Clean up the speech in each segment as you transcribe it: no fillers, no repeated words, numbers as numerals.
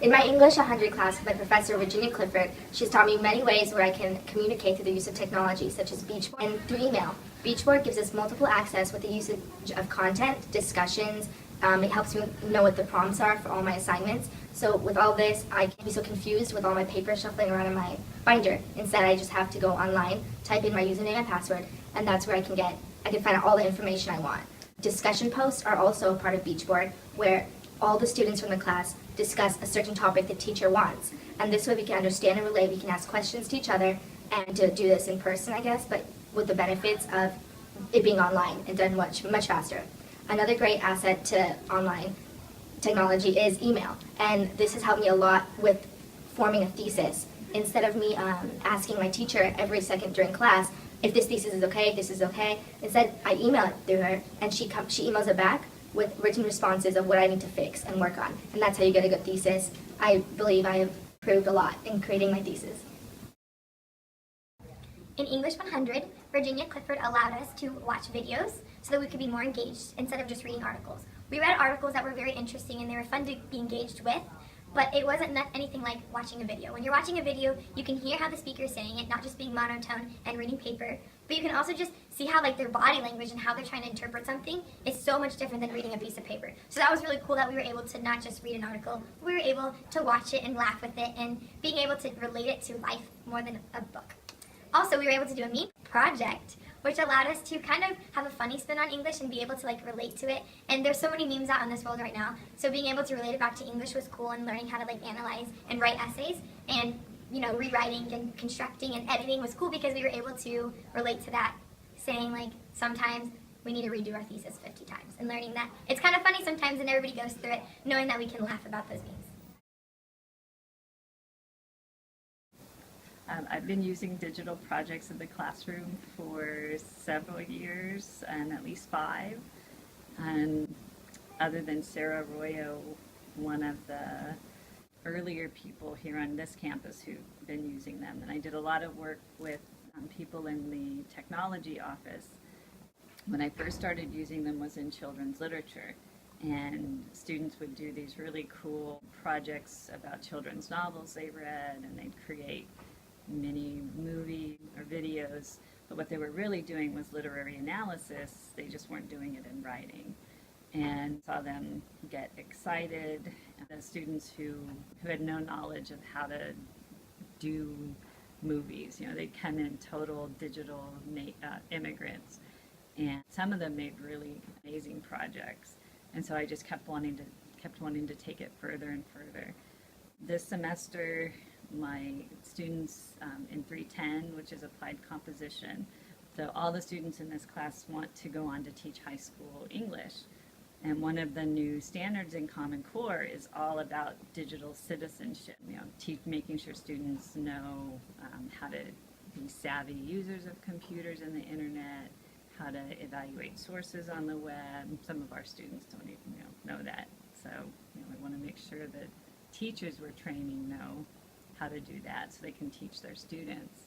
In my English 100 class with my professor, Virginia Clifford, she's taught me many ways where I can communicate through the use of technology, such as Beachboard and through email. Beachboard gives us multiple access with the usage of content, discussions. It helps me know what the prompts are for all my assignments. So with all this, I can't be so confused with all my paper shuffling around in my binder. Instead, I just have to go online, type in my username and password, and that's where I can find out all the information I want. Discussion posts are also a part of Beachboard, where all the students from the class discuss a certain topic the teacher wants. And this way we can understand and relate, we can ask questions to each other, and to do this in person, I guess, but with the benefits of it being online and done much faster. Another great asset to online technology is email, and this has helped me a lot with forming a thesis. Instead of me asking my teacher every second during class if this thesis is okay, if this is okay, instead I email it through her, and she emails it back with written responses of what I need to fix and work on. And that's how you get a good thesis. I believe I have improved a lot in creating my thesis. In English 100, Virginia Clifford allowed us to watch videos so that we could be more engaged instead of just reading articles. We read articles that were very interesting and they were fun to be engaged with, but it wasn't anything like watching a video. When you're watching a video, you can hear how the speaker is saying it, not just being monotone and reading paper, but you can also just see how their body language and how they're trying to interpret something is so much different than reading a piece of paper. So that was really cool that we were able to not just read an article, we were able to watch it and laugh with it and being able to relate it to life more than a book. Also, we were able to do a meme project, which allowed us to kind of have a funny spin on English and be able to relate to it. And there's so many memes out in this world right now, so being able to relate it back to English was cool, and learning how to analyze and write essays and rewriting and constructing and editing was cool because we were able to relate to that, saying sometimes we need to redo our thesis 50 times, and learning that it's kind of funny sometimes and everybody goes through it, knowing that we can laugh about those memes. I've been using digital projects in the classroom for several years, and at least 5. And other than Sarah Arroyo, one of the earlier people here on this campus who've been using them. And I did a lot of work with people in the technology office. When I first started using them was in children's literature. And students would do these really cool projects about children's novels they read, and they'd create mini movie or videos, but what they were really doing was literary analysis. They just weren't doing it in writing. And saw them get excited. The students who had no knowledge of how to do movies, they'd come in total digital immigrants, and some of them made really amazing projects. And so I just kept wanting to take it further and further. This semester, my students in 310, which is applied composition, so all the students in this class want to go on to teach high school English. And one of the new standards in Common Core is all about digital citizenship, making sure students know how to be savvy users of computers and the internet, how to evaluate sources on the web. Some of our students don't even know that. So we want to make sure that teachers we're training know how to do that so they can teach their students.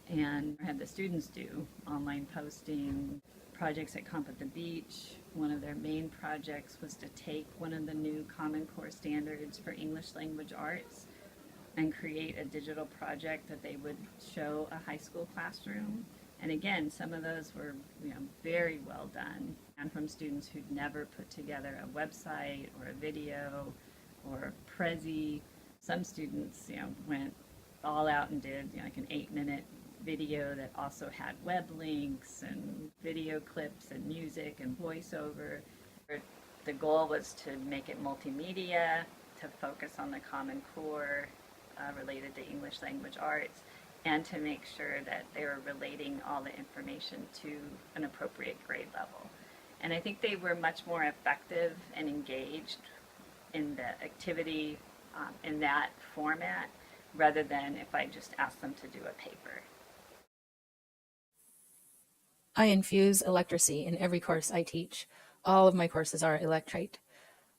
And have the students do online posting, projects at Comp at the Beach. One of their main projects was to take one of the new Common Core standards for English language arts and create a digital project that they would show a high school classroom. And again, some of those were very well done, and from students who'd never put together a website or a video or a Prezi. Some students went all out and did like an 8-minute video that also had web links and video clips and music and voiceover. The goal was to make it multimedia, to focus on the Common Core related to English language arts, and to make sure that they were relating all the information to an appropriate grade level. And I think they were much more effective and engaged in the activity in that format, rather than if I just asked them to do a paper. I infuse Electracy in every course I teach. All of my courses are Electrate.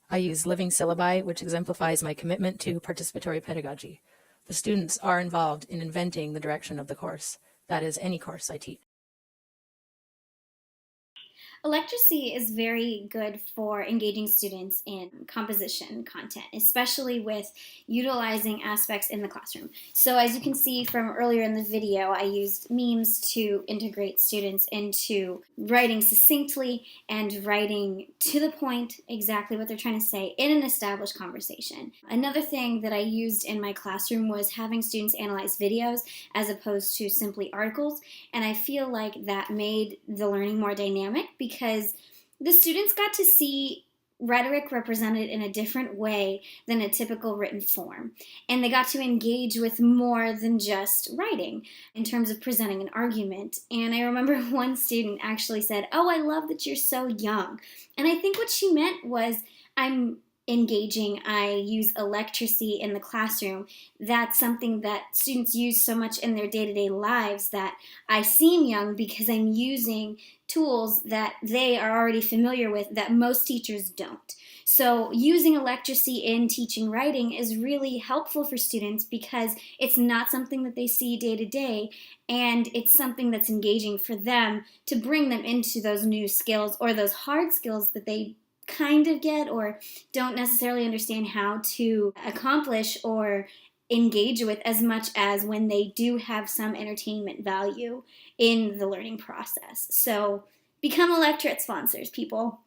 I use living syllabi, which exemplifies my commitment to participatory pedagogy. The students are involved in inventing the direction of the course. That is any course I teach. Electracy is very good for engaging students in composition content, especially with utilizing aspects in the classroom. So as you can see from earlier in the video, I used memes to integrate students into writing succinctly and writing to the point exactly what they're trying to say in an established conversation. Another thing that I used in my classroom was having students analyze videos as opposed to simply articles, and I feel like that made the learning more dynamic because the students got to see rhetoric represented in a different way than a typical written form. And they got to engage with more than just writing in terms of presenting an argument. And I remember one student actually said, "Oh, I love that you're so young." And I think what she meant was, I'm engaging, I use electracy in the classroom. That's something that students use so much in their day-to-day lives that I seem young because I'm using tools that they are already familiar with that most teachers don't. So using electracy in teaching writing is really helpful for students because it's not something that they see day to day, and it's something that's engaging for them to bring them into those new skills or those hard skills that they kind of get or don't necessarily understand how to accomplish or engage with as much as when they do have some entertainment value in the learning process. So become electorate sponsors, people.